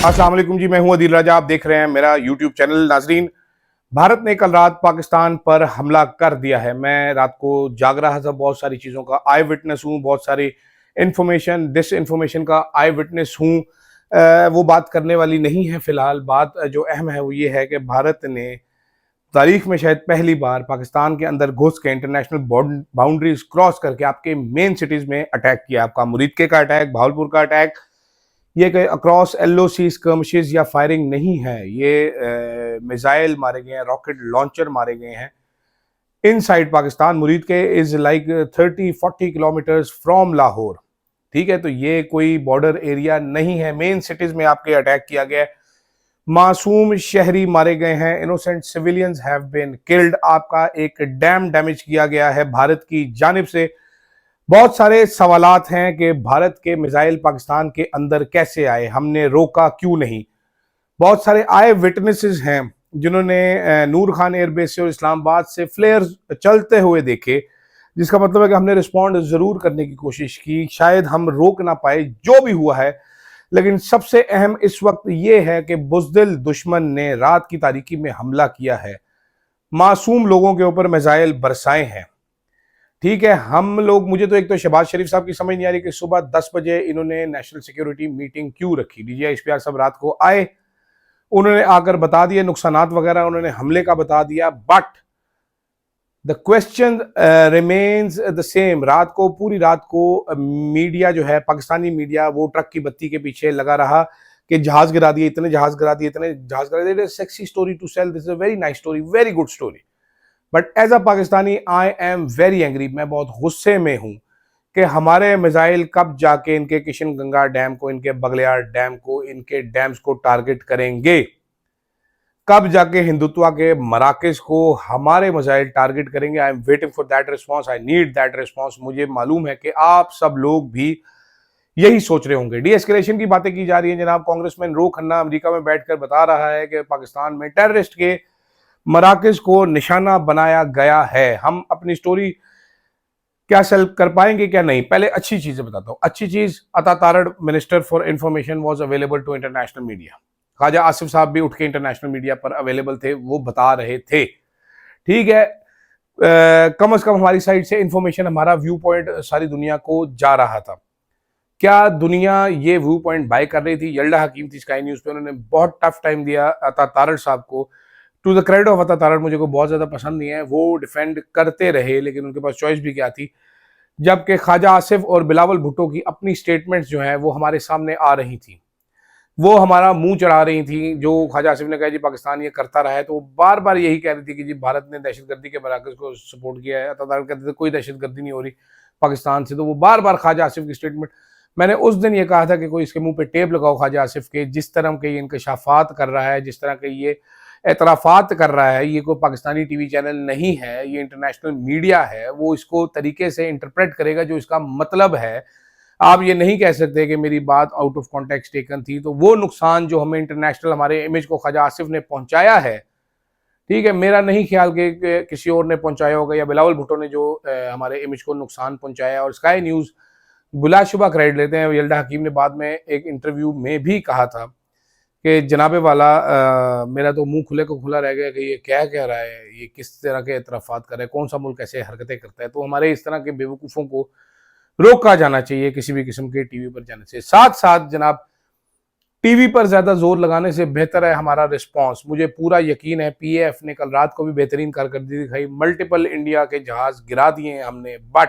अस्सलाम वालेकुम जी, मैं हूं अदील राजा। आप देख रहे हैं मेरा यूट्यूब चैनल। नाजरीन, भारत ने कल रात पाकिस्तान पर हमला कर दिया है। मैं रात को जाग रहा था, बहुत सारी चीज़ों का आई विटनेस हूँ, बहुत सारी इंफॉर्मेशन डिस इंफॉर्मेशन का आई विटनेस हूँ। वो बात करने वाली नहीं है। फिलहाल बात जो अहम है वो ये है कि भारत ने तारीख में शायद पहली बार पाकिस्तान के अंदर घुस के इंटरनेशनल बाउंड्रीज क्रॉस करके आपके मेन सिटीज में अटैक किया। आपका मुरीदके का अटैक, भावलपुर का अटैक, ये कोई अक्रॉस एलओसी स्कर्मिशेस या फायरिंग नहीं है। ये मिसाइल मारे गए हैं, रॉकेट लॉन्चर मारे गए हैं इन साइड पाकिस्तान। मुरीद के is like 30-40 kilometres from Lahore. ठीक है, तो ये कोई बॉर्डर एरिया नहीं है। मेन सिटीज में आपके अटैक किया गया है, मासूम शहरी मारे गए हैं, innocent civilians have been killed. आपका एक डैम डैमेज किया गया है भारत की जानिब से। बहुत सारे सवालात हैं कि भारत के मिसाइल पाकिस्तान के अंदर कैसे आए, हमने रोका क्यों नहीं। बहुत सारे आए विटनेसेस हैं जिन्होंने नूर खान एयरबेस से और इस्लामाबाद से फ्लेयर चलते हुए देखे, जिसका मतलब है कि हमने रिस्पॉन्ड जरूर करने की कोशिश की। शायद हम रोक ना पाए जो भी हुआ है, लेकिन सबसे अहम इस वक्त यह है कि बुज़दिल दुश्मन ने रात की तारीकी में हमला किया है, मासूम लोगों के ऊपर मिसाइल बरसाए हैं। ठीक है, हम लोग, मुझे तो एक तो शहबाज शरीफ साहब की समझ नहीं आ रही कि सुबह 10 बजे इन्होंने नेशनल सिक्योरिटी मीटिंग क्यों रखी। डीजीआई एसपीआर साहब रात को आए, उन्होंने आकर बता दिए नुकसानात वगैरह, उन्होंने हमले का बता दिया, but the question remains the same. रात को, पूरी रात को मीडिया जो है, पाकिस्तानी मीडिया, वो ट्रक की बत्ती के पीछे लगा रहा कि जहाज गिरा दिए, इतने जहाज गिरा दिए, इतने जहाज गिरा दिए। Sexy story to sell, this is a very nice story, very good story, but as a Pakistani I am very angry. मैं बहुत गुस्से में हूं कि हमारे मिसाइल कब जाके इनके किशन गंगा डैम को, इनके बगलियार डैम को, इनके डैम्स को टारगेट करेंगे। कब जाके हिंदुत्व के मराकज को हमारे मिसाइल टारगेट करेंगे। I am waiting for that response, I need that response. मुझे मालूम है कि आप सब लोग भी यही सोच रहे होंगे। डी एस्केलेशन की बातें की जा रही है जनाब। कांग्रेसमैन रो खन्ना अमेरिका में बैठकर बता रहा है कि पाकिस्तान में टेररिस्ट के मराकज को निशाना बनाया गया है। हम अपनी स्टोरी क्या सेल कर पाएंगे क्या नहीं, पहले अच्छी चीजें बताता हूं। अच्छी चीज, Atta Tarar minister for information was available to international media. Khawaja Asif साहब भी उठ के इंटरनेशनल मीडिया पर अवेलेबल थे, वो बता रहे थे। ठीक है, कम से कम हमारी साइड से इंफॉर्मेशन, हमारा व्यू पॉइंट सारी दुनिया को जा रहा था। क्या दुनिया ये व्यू पॉइंट बाय कर रही थी? यल्डा हकीम थी स्काई न्यूज पे, उन्होंने बहुत टफ टाइम दिया अता तारड़ साहब को। टू द क्रेडिट ऑफ अता तारड़, मुझे को बहुत ज्यादा पसंद नहीं है, वो डिफेंड करते रहे, लेकिन उनके पास चॉइस भी क्या थी। जबकि ख्वाजा आसिफ और बिलावल भुट्टो की अपनी स्टेटमेंट्स जो हैं वो हमारे सामने आ रही थी, वो हमारा मुंह चढ़ा रही थी। जो ख्वाजा आसिफ ने कहा जी पाकिस्तान ये करता रहा है, तो वो बार बार यही कह रही थी कि जी भारत ने दहशतगर्दी के मराकज को सपोर्ट किया है। अता तारड़ कहते थे कोई दहशतगर्दी नहीं हो रही पाकिस्तान से। तो वो बार बार ख्वाजा आसिफ की स्टेटमेंट, मैंने उस दिन ये कहा था कि कोई इसके मुंह पे टेप लगाओ ख्वाजा आसिफ के। जिस तरह के ये इंकशाफात कर रहा है, जिस तरह के ये एतराफात कर रहा है, ये कोई पाकिस्तानी टीवी चैनल नहीं है, ये इंटरनेशनल मीडिया है। वो इसको तरीके से इंटरप्रेट करेगा जो इसका मतलब है। आप ये नहीं कह सकते कि मेरी बात आउट ऑफ कॉन्टेक्स्ट टेकन थी। तो वो नुकसान जो हमें इंटरनेशनल, हमारे इमेज को ख्वाजा आसिफ ने पहुंचाया है, ठीक है, मेरा नहीं ख्याल कि किसी और ने पहुंचाया होगा, या बिलावल भुट्टो ने जो हमारे इमेज को नुकसान पहुंचाया। और स्काई न्यूज बिलाशुबा क्रेडिट लेते हैं। यल्डा हकीम ने बाद में एक इंटरव्यू में भी कहा था कि जनाबे वाला, मेरा तो मुंह खुले को खुला रह गया कि ये क्या कह रहा है, ये किस तरह के एतराफात कर रहा है, कौन सा मुल्क ऐसे हरकतें करता है। तो हमारे इस तरह के बेवकूफ़ों को रोका जाना चाहिए किसी भी किस्म के टीवी पर जाने से। साथ साथ जनाब, टीवी पर ज्यादा जोर लगाने से बेहतर है हमारा रिस्पॉन्स। मुझे पूरा यकीन है पीएएफ ने कल रात को भी बेहतरीन कारकर्दगी दिखाई, मल्टीपल इंडिया के जहाज गिरा दिए हैं हमने, बट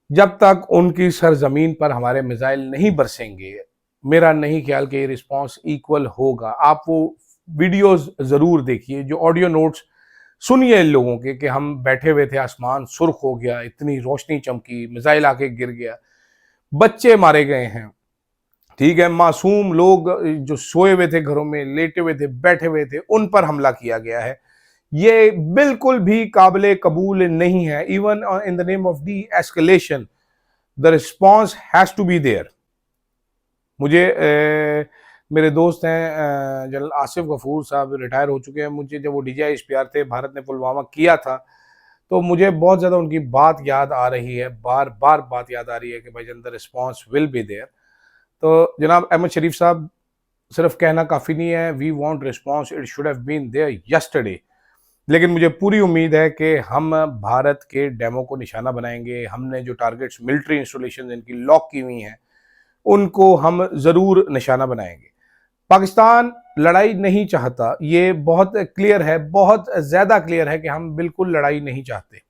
जब तक उनकी सरजमीन पर हमारे मिसाइल नहीं बरसेंगे, मेरा नहीं ख्याल कि ये रिस्पॉन्स इक्वल होगा। आप वो वीडियोस जरूर देखिए, जो ऑडियो नोट्स सुनिए इन लोगों के कि हम बैठे हुए थे, आसमान सुर्ख हो गया, इतनी रोशनी चमकी, मिसाइल आके गिर गया, बच्चे मारे गए हैं। ठीक है, मासूम लोग जो सोए हुए थे, घरों में लेटे हुए थे, बैठे हुए थे, उन पर हमला किया गया है। ये बिल्कुल भी काबिले कबूल नहीं है। Even in the name of deescalation, the response has to be there. मुझे मेरे दोस्त हैं जनरल आसिफ गफूर साहब, रिटायर हो चुके हैं। मुझे जब वो डीजीआई एसपीआर थे, भारत ने पुलवामा किया था, तो मुझे बहुत ज़्यादा उनकी बात याद आ रही है, बार बार बात याद आ रही है कि भाई the response will be there. तो जनाब अहमद शरीफ साहब, सिर्फ कहना काफ़ी नहीं है, we want response, it should have been there yesterday. लेकिन मुझे पूरी उम्मीद है कि हम भारत के डैमों को निशाना बनाएंगे। हमने जो टारगेट्स मिलिट्री इंस्टॉलेशन इनकी लॉक की हुई हैं, उनको हम ज़रूर निशाना बनाएंगे। पाकिस्तान लड़ाई नहीं चाहता, ये बहुत क्लियर है, बहुत ज़्यादा क्लियर है कि हम बिल्कुल लड़ाई नहीं चाहते।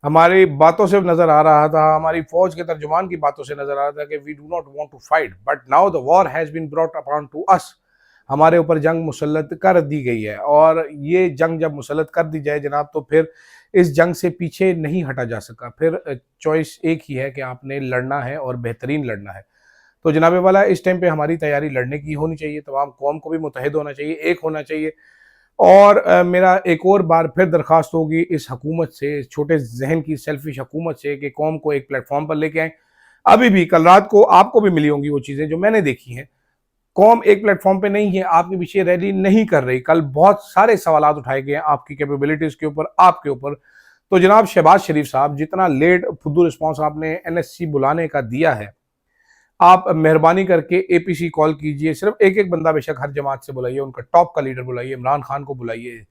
हमारी बातों से नजर आ रहा था, हमारी फौज के तर्जुमान की बातों से नजर आ रहा था कि we do not want to fight, but now the war has been brought upon to us. हमारे ऊपर जंग मुसल्लत कर दी गई है, और ये जंग जब मुसल्लत कर दी जाए जनाब, तो फिर इस जंग से पीछे नहीं हटा जा सका। फिर चॉइस एक ही है कि आपने लड़ना है और बेहतरीन लड़ना है। तो जनाब वाला, इस टाइम पे हमारी तैयारी लड़ने की होनी चाहिए, तमाम कौम को भी मुतहद होना चाहिए, एक होना चाहिए। और मेरा एक और बार फिर दरख्वास्त होगी इस हकूमत से, इस छोटे जहन की सेल्फिश हकूमत से, कि कौम को एक प्लेटफॉर्म पर लेके आए। अभी भी कल रात को आपको भी मिली होंगी वो चीज़ें जो मैंने देखी हैं। कौम एक प्लेटफॉर्म पे नहीं है, आपके पीछे रैली नहीं कर रही। कल बहुत सारे सवाल उठाए गए हैं आपकी कैपेबिलिटीज के ऊपर, आपके ऊपर। तो जनाब शहबाज शरीफ साहब, जितना लेट फुद्दू रिस्पॉन्स आपने एनएससी बुलाने का दिया है, आप मेहरबानी करके एपीसी कॉल कीजिए। सिर्फ एक एक बंदा, बेशक हर जमात से बुलाइए, उनका टॉप का लीडर बुलाइए, इमरान खान को बुलाइए,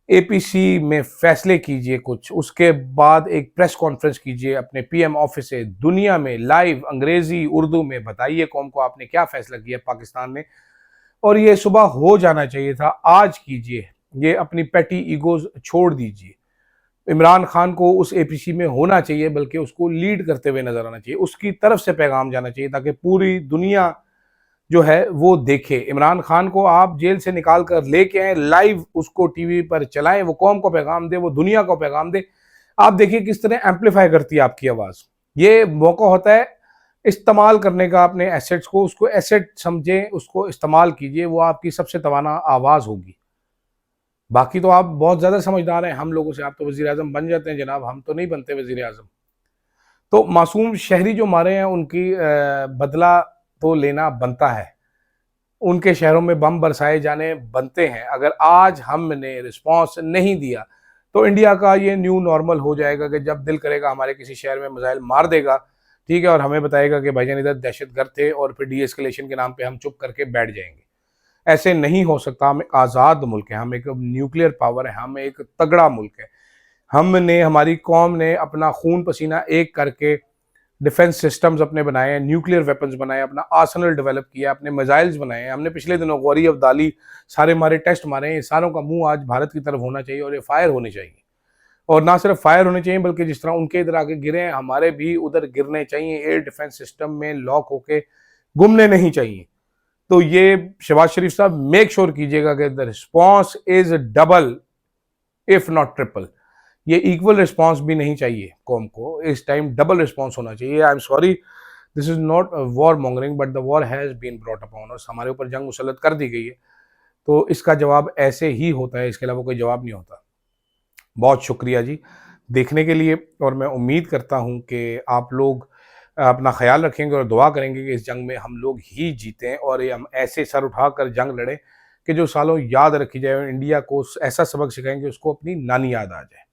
एपीसी में फैसले कीजिए कुछ। उसके बाद एक प्रेस कॉन्फ्रेंस कीजिए अपने पीएम ऑफिस से, दुनिया में लाइव अंग्रेजी उर्दू में बताइए कौम को आपने क्या फैसला किया पाकिस्तान में। और ये सुबह हो जाना चाहिए था, आज कीजिए। ये अपनी पेटी ईगोज छोड़ दीजिए। इमरान खान को उस एपीसी में होना चाहिए, बल्कि उसको लीड करते हुए नजर आना चाहिए, उसकी तरफ से पैगाम जाना चाहिए, ताकि पूरी दुनिया जो है वो देखे। इमरान खान को आप जेल से निकाल कर लेके आए, लाइव उसको टीवी पर चलाएं, वो कौम को पैगाम दे, वो दुनिया को पैगाम दे। आप देखिए किस तरह एम्पलीफाई करती है आपकी आवाज। ये मौका होता है इस्तेमाल करने का अपने एसेट्स को, उसको एसेट समझें, उसको इस्तेमाल कीजिए, वो आपकी सबसे तवाना आवाज होगी। बाकी तो आप बहुत ज्यादा समझदार हैं हम लोगों से, आप तो वजीर आजम बन जाते हैं जनाब, हम तो नहीं बनते वजीर आजम। तो मासूम शहरी जो मारे हैं, उनकी बदला तो लेना बनता है, उनके शहरों में बम बरसाए जाने बनते हैं। अगर आज हमने रिस्पॉन्स नहीं दिया तो इंडिया का ये न्यू नॉर्मल हो जाएगा कि जब दिल करेगा हमारे किसी शहर में मिसाइल मार देगा, ठीक है, और हमें बताएगा कि भाईजान इधर दहशतगर्द थे, और फिर डीएस्केलेशन के नाम पे हम चुप करके बैठ जाएंगे। ऐसे नहीं हो सकता। हम एक आज़ाद मुल्क है, हम एक न्यूक्लियर पावर है, हम एक तगड़ा मुल्क है। हमने, हमारी कौम ने अपना खून पसीना एक करके डिफेंस सिस्टम्स अपने बनाए हैं, न्यूक्लियर वेपन्स बनाए, अपना आर्सेनल डेवलप किया, अपने मिसाइल्स बनाए हैं। हमने पिछले दिनों गौरी अब्दाली सारे हमारे टेस्ट मारे हैं। सारों का मुंह आज भारत की तरफ होना चाहिए, और ये फायर होने चाहिए। और ना सिर्फ फायर होने चाहिए, बल्कि जिस तरह उनके इधर आके गिरे हैं, हमारे भी उधर गिरने चाहिए, एयर डिफेंस सिस्टम में लॉक होके गुमने नहीं चाहिए। तो ये शहबाज शरीफ साहब मेक श्योर कीजिएगा कि the response is double, if not triple. ये इक्वल रिस्पॉन्स भी नहीं चाहिए कौम को, इस टाइम डबल रिस्पॉन्स होना चाहिए। I am sorry, this is not war mongering, but the war has been brought upon us. हमारे ऊपर जंग मुसल्लत कर दी गई है, तो इसका जवाब ऐसे ही होता है, इसके अलावा कोई जवाब नहीं होता। बहुत शुक्रिया जी देखने के लिए, और मैं उम्मीद करता हूँ कि आप लोग अपना ख्याल रखेंगे और दुआ करेंगे कि इस जंग में हम लोग ही जीतें, और ये हम ऐसे सर उठाकर जंग लड़ें कि जो सालों याद रखी जाए, और इंडिया को ऐसा सबक सिखाएं कि उसको अपनी नानी याद आ जाए।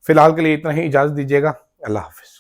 फिलहाल के लिए इतना ही, इजाज़त दीजिएगा। अल्लाह हाफिज़।